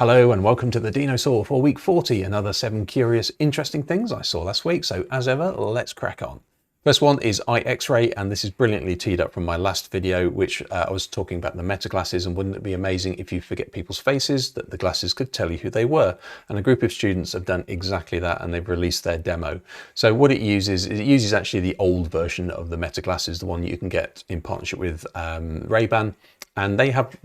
Hello and welcome to the Dinosaw for week 40, another 7 curious, interesting things I saw last week. So as ever, let's crack on. First one is I-XRAY, and this is brilliantly teed up from my last video, which I was talking about the meta glasses, and wouldn't it be amazing if you forget people's faces, that the glasses could tell you who they were. And a group of students have done exactly that, and they've released their demo. So what it uses actually the old version of the meta glasses, the one you can get in partnership with Ray-Ban, and they have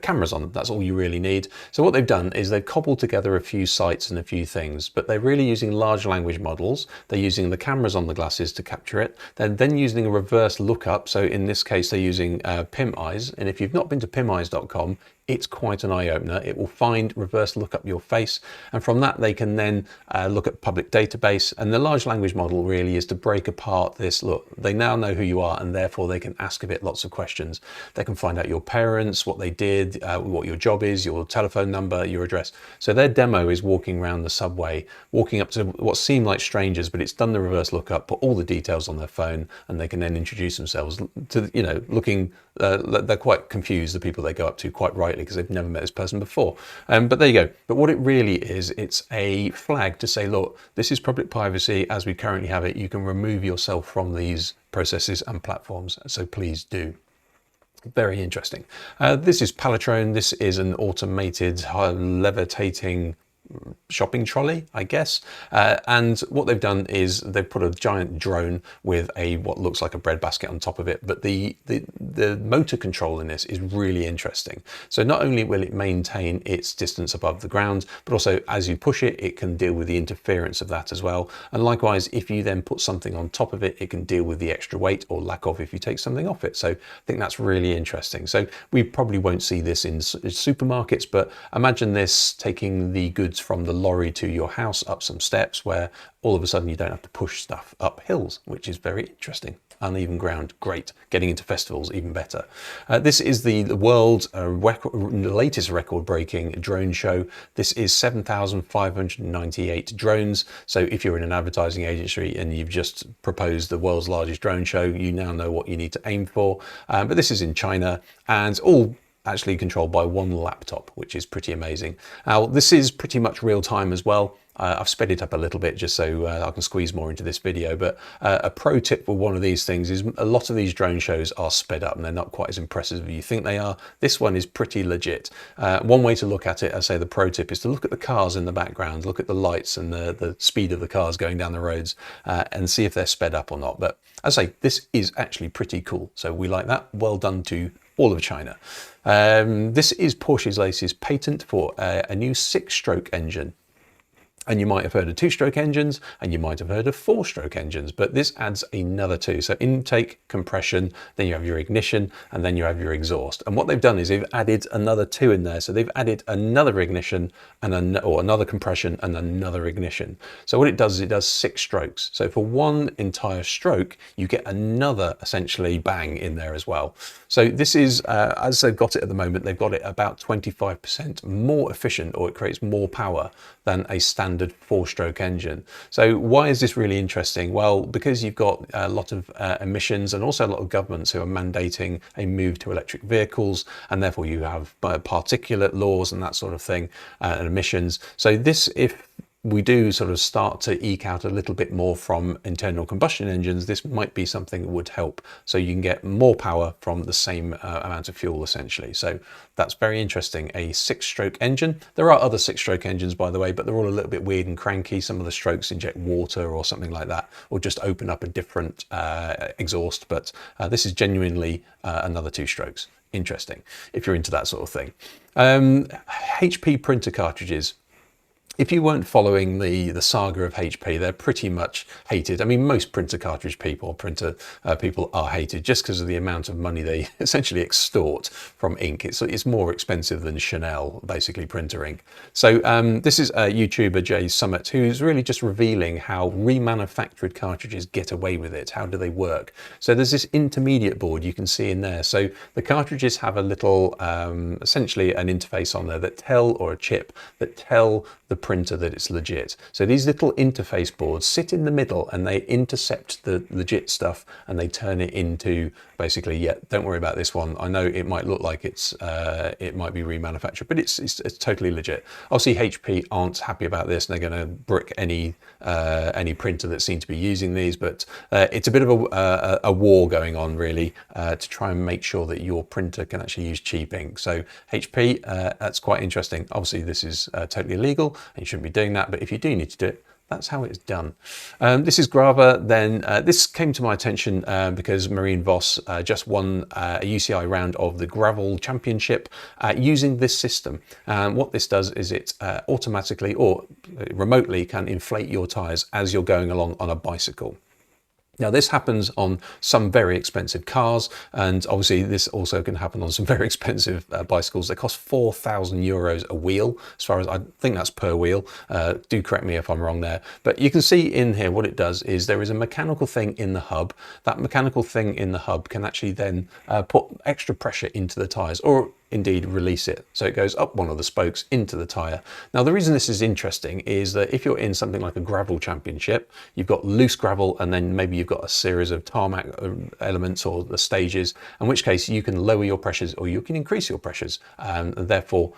cameras on them. That's all you really need. So what they've done is they've cobbled together a few sites and a few things, but they're really using large language models. They're using the cameras on the glasses to capture it. They're then using a reverse lookup. So in this case, they're using PimEyes. And if you've not been to pimeyes.com, it's quite an eye-opener. It will find, reverse look up your face, and from that they can then look at public database. And the large language model really is to break apart this, look, they now know who you are, and therefore they can ask of it lots of questions. They can find out your parents, what they did, what your job is, your telephone number, your address. So their demo is walking around the subway, walking up to what seem like strangers, but it's done the reverse lookup, put all the details on their phone, and they can then introduce themselves to, you know, looking, they're quite confused, the people they go up to, quite rightly, because they've never met this person before. But there you go. But what it really is, it's a flag to say, look, this is public privacy as we currently have it. You can remove yourself from these processes and platforms, so please do. Very interesting. This is Palletrone. This is an automated levitating shopping trolley, I guess. And what they've done is they've put a giant drone with what looks like a breadbasket on top of it. But the motor control in this is really interesting. So not only will it maintain its distance above the ground, but also as you push it, it can deal with the interference of that as well. And likewise, if you then put something on top of it, it can deal with the extra weight or lack of if you take something off it. So I think that's really interesting. So we probably won't see this in supermarkets, but imagine this taking the goods from the lorry to your house up some steps, where all of a sudden you don't have to push stuff up hills, which is very interesting. Uneven ground, great. Getting into festivals, even better. This is the world's latest record-breaking drone show. This is 7,598 drones. So if you're in an advertising agency and you've just proposed the world's largest drone show, you now know what you need to aim for. But this is in China, and all actually controlled by one laptop, which is pretty amazing. Now, this is pretty much real time as well. I've sped it up a little bit just so I can squeeze more into this video, but a pro tip for one of these things is a lot of these drone shows are sped up and they're not quite as impressive as you think they are. This one is pretty legit. One way to look at it, I say the pro tip, is to look at the cars in the background, look at the lights and the speed of the cars going down the roads and see if they're sped up or not. But as I say, this is actually pretty cool. So we like that. Well done to all of China. This is Porsche's latest patent for a new 6-stroke engine. And you might have heard of 2-stroke engines, and you might have heard of 4-stroke engines, but this adds another 2. So intake, compression, then you have your ignition, and then you have your exhaust. And what they've done is they've added another 2 in there. So they've added another ignition and another compression and another ignition. So what it does is it does 6 strokes. So for one entire stroke, you get another essentially bang in there as well. So this is, as they've got it at the moment, they've got it about 25% more efficient, or it creates more power than a standard 4-stroke engine. So why is this really interesting? Well, because you've got a lot of emissions and also a lot of governments who are mandating a move to electric vehicles, and therefore you have particulate laws and that sort of thing, and emissions. So this, if we do sort of start to eke out a little bit more from internal combustion engines, this might be something that would help. So you can get more power from the same amount of fuel, essentially. So that's very interesting. A 6-stroke engine. There are other 6-stroke engines, by the way, but they're all a little bit weird and cranky. Some of the strokes inject water or something like that, or just open up a different exhaust. But this is genuinely another 2 strokes. Interesting, if you're into that sort of thing. HP printer cartridges. If you weren't following the saga of HP, they're pretty much hated. I mean, most printer cartridge people, people are hated just because of the amount of money they essentially extort from ink. It's more expensive than Chanel, basically, printer ink. So this is a YouTuber, Jay Summit, who's really just revealing how remanufactured cartridges get away with it. How do they work? So there's this intermediate board you can see in there. So the cartridges have a little, essentially an interface on there that or a chip that tell the printer that it's legit. So these little interface boards sit in the middle and they intercept the legit stuff and they turn it into basically, yeah, don't worry about this one. I know it might look like it might be remanufactured, but it's totally legit. Obviously HP aren't happy about this and they're going to brick any printer that seems to be using these, but it's a bit of a war going on really to try and make sure that your printer can actually use cheap ink. So HP, that's quite interesting. Obviously this is totally illegal and you shouldn't be doing that, but if you do need to do it, that's how it's done. This is Gravaa. Then this came to my attention because Marine Vos just won a UCI round of the Gravel Championship using this system. What this does is it automatically or remotely can inflate your tyres as you're going along on a bicycle. Now this happens on some very expensive cars, and obviously this also can happen on some very expensive bicycles. They cost 4,000 euros a wheel, as far as I think that's per wheel. Do correct me if I'm wrong there. But you can see in here what it does is there is a mechanical thing in the hub. That mechanical thing in the hub can actually then put extra pressure into the tyres, or indeed release it. So it goes up one of the spokes into the tyre. Now the reason this is interesting is that if you're in something like a gravel championship, you've got loose gravel and then maybe you've got a series of tarmac elements or the stages, in which case you can lower your pressures or you can increase your pressures and therefore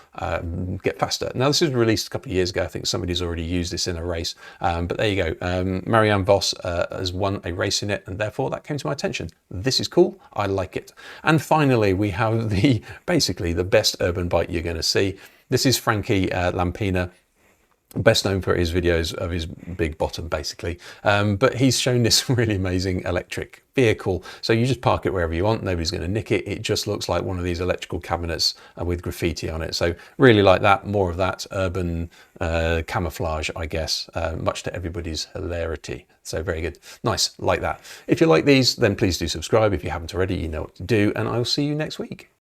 get faster. Now this was released a couple of years ago. I think somebody's already used this in a race, but there you go. Marianne Vos has won a race in it and therefore that came to my attention. This is cool. I like it. And finally we have the basically the best urban bike you're going to see. This is Frankie Lampina, best known for his videos of his big bottom basically, but he's shown this really amazing electric vehicle. So you just park it wherever you want, nobody's going to nick it. It just looks like one of these electrical cabinets with graffiti on it. So really like that, more of that urban camouflage, I guess, much to everybody's hilarity. So very good, nice, like that. If you like these, then please do subscribe. If you haven't already, you know what to do, and I'll see you next week.